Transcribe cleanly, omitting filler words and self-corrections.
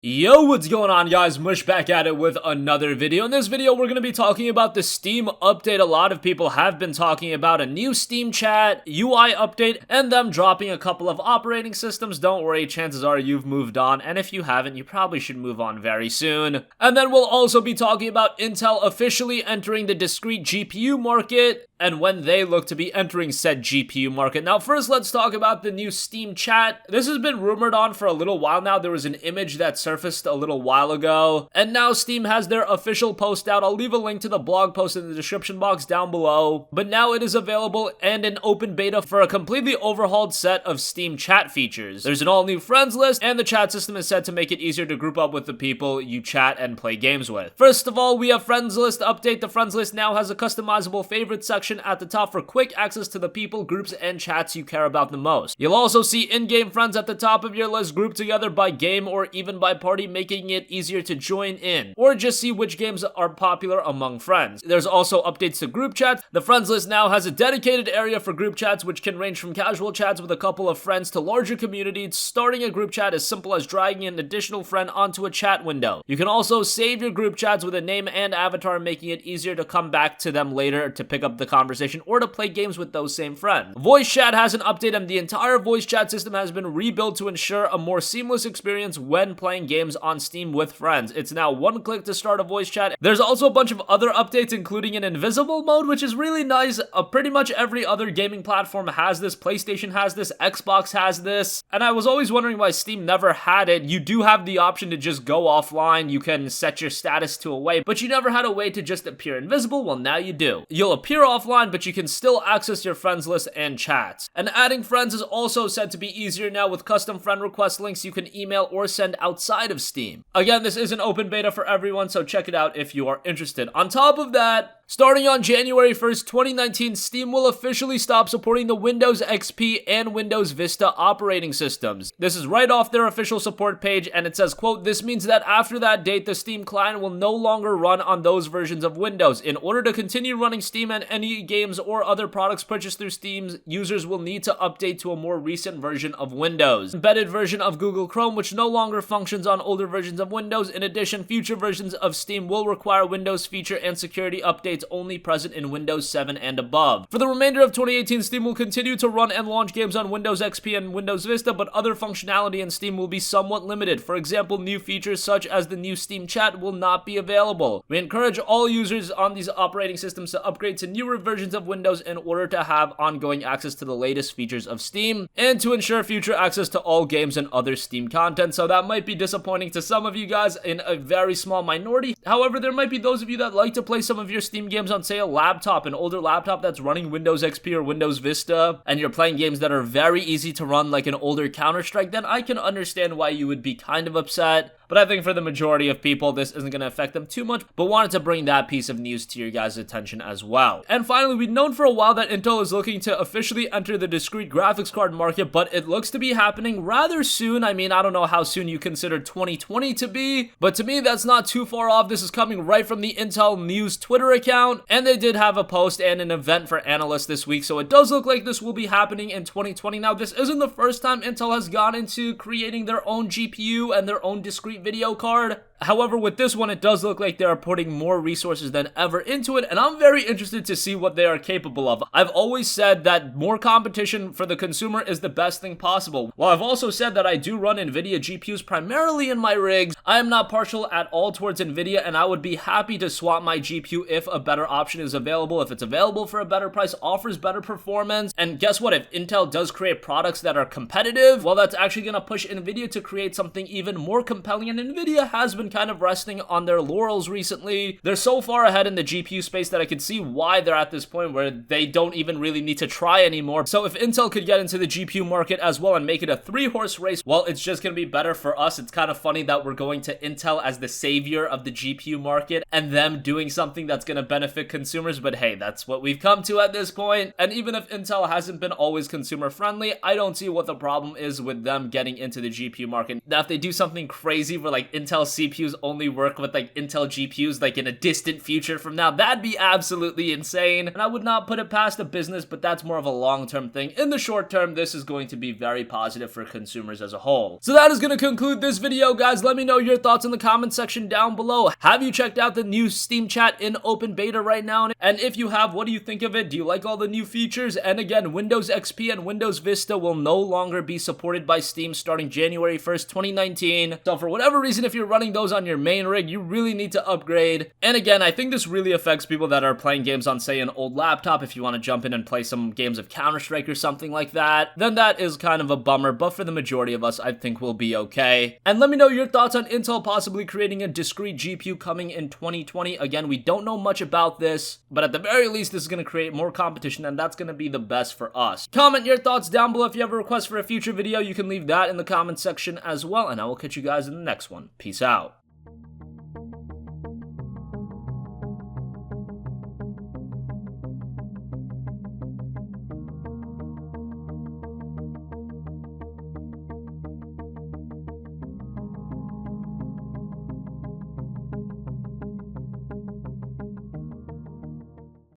Yo, what's going on, guys? Mush back at it with another video. In this video, we're going to be talking about the Steam update. A lot of people have been talking about a new Steam chat, UI update, and them dropping a couple of operating systems. Don't worry, chances are you've moved on, and if you haven't, you probably should move on very soon. And then we'll also be talking about Intel officially entering the discrete GPU market, and when they look to be entering said GPU market. Now, first, let's talk about the new Steam chat. This has been rumored on for a little while now. There was an image that surfaced a little while ago, and now Steam has their official post out. I'll leave a link to the blog post in the description box down below, but now it is available and in open beta for a completely overhauled set of Steam chat features. There's an all-new friends list, and the chat system is set to make it easier to group up with the people you chat and play games with. First of all, we have friends list update. The friends list now has a customizable favorite section at the top for quick access to the people, groups, and chats you care about the most. You'll also see in-game friends at the top of your list grouped together by game or even by party, making it easier to join in, or just see which games are popular among friends. There's also updates to group chats. The friends list now has a dedicated area for group chats, which can range from casual chats with a couple of friends to larger communities. Starting a group chat is simple as dragging an additional friend onto a chat window. You can also save your group chats with a name and avatar, making it easier to come back to them later to pick up the conversation or to play games with those same friends. Voice chat has an update, and the entire voice chat system has been rebuilt to ensure a more seamless experience when playing games on Steam with friends. It's now one click to start a voice chat. There's also a bunch of other updates, including an invisible mode, which is really nice. Pretty much every other gaming platform has this. PlayStation has this, Xbox has this, and I was always wondering why Steam never had it. You do have the option to just go offline. You can set your status to away, but you never had a way to just appear invisible. Well, now you do. You'll appear offline, but you can still access your friends list and chats. And adding friends is also said to be easier now with custom friend request links you can email or send outside of Steam. Again, this is an open beta for everyone, so check it out if you are interested. On top of that, starting on January 1st, 2019, Steam will officially stop supporting the Windows XP and Windows Vista operating systems. This is right off their official support page, and it says, quote, "This means that after that date, the Steam client will no longer run on those versions of Windows. In order to continue running Steam and any games or other products purchased through Steam, users will need to update to a more recent version of Windows. Embedded version of Google Chrome, which no longer functions on older versions of Windows. In addition, future versions of Steam will require Windows feature and security updates only present in Windows 7 and above. For the remainder of 2018, Steam will continue to run and launch games on Windows XP and Windows Vista, but other functionality in Steam will be somewhat limited. For example, new features such as the new Steam chat will not be available. We encourage all users on these operating systems to upgrade to newer versions of Windows in order to have ongoing access to the latest features of Steam and to ensure future access to all games and other Steam content." So that might be disappointing to some of you guys in a very small minority. However, there might be those of you that like to play some of your Steam games on, say, a laptop, an older laptop that's running Windows XP or Windows Vista, and you're playing games that are very easy to run like an older Counter-Strike. Then I can understand why you would be kind of upset. But I think for the majority of people, this isn't going to affect them too much, but wanted to bring that piece of news to your guys' attention as well. And finally, we've known for a while that Intel is looking to officially enter the discrete graphics card market, but it looks to be happening rather soon. I mean, I don't know how soon you consider 2020 to be, but to me, that's not too far off. This is coming right from the Intel News Twitter account, and they did have a post and an event for analysts this week, so it does look like this will be happening in 2020. Now, this isn't the first time Intel has gone into creating their own GPU and their own discrete video card. However, with this one, it does look like they are putting more resources than ever into it, and I'm very interested to see what they are capable of. I've always said that more competition for the consumer is the best thing possible. While I've also said that I do run NVIDIA GPUs primarily in my rigs, I am not partial at all towards NVIDIA, and I would be happy to swap my GPU if a better option is available, if it's available for a better price, offers better performance. And guess what? If Intel does create products that are competitive, well, that's actually going to push NVIDIA to create something even more compelling, and NVIDIA has been kind of resting on their laurels recently. They're so far ahead in the GPU space that I can see why they're at this point where they don't even really need to try anymore. So if Intel could get into the GPU market as well and make it a 3-horse race, well, it's just going to be better for us. It's kind of funny that we're going to Intel as the savior of the GPU market and them doing something that's going to benefit consumers, but hey, that's what we've come to at this point. And even if Intel hasn't been always consumer friendly, I don't see what the problem is with them getting into the GPU market. Now, if they do something crazy where like Intel CPUs only work with like Intel GPUs like in a distant future from now, that'd be absolutely insane. And I would not put it past a business, but that's more of a long-term thing. In the short term, this is going to be very positive for consumers as a whole. So that is going to conclude this video, guys. Let me know your thoughts in the comment section down below. Have you checked out the new Steam chat in open beta right now? And if you have, what do you think of it? Do you like all the new features? And again, Windows XP and Windows Vista will no longer be supported by Steam starting January 1st, 2019. So for whatever reason, if you're running those on your main rig, you really need to upgrade. And again, I think this really affects people that are playing games on, say, an old laptop. If you want to jump in and play some games of Counter-Strike or something like that, then that is kind of a bummer. But for the majority of us, I think we'll be okay. And let me know your thoughts on Intel possibly creating a discrete GPU coming in 2020. Again, we don't know much about this, but at the very least, this is going to create more competition, and that's going to be the best for us. Comment your thoughts down below. If you have a request for a future video, you can leave that in the comment section as well, and I will catch you guys in the next one. Peace out.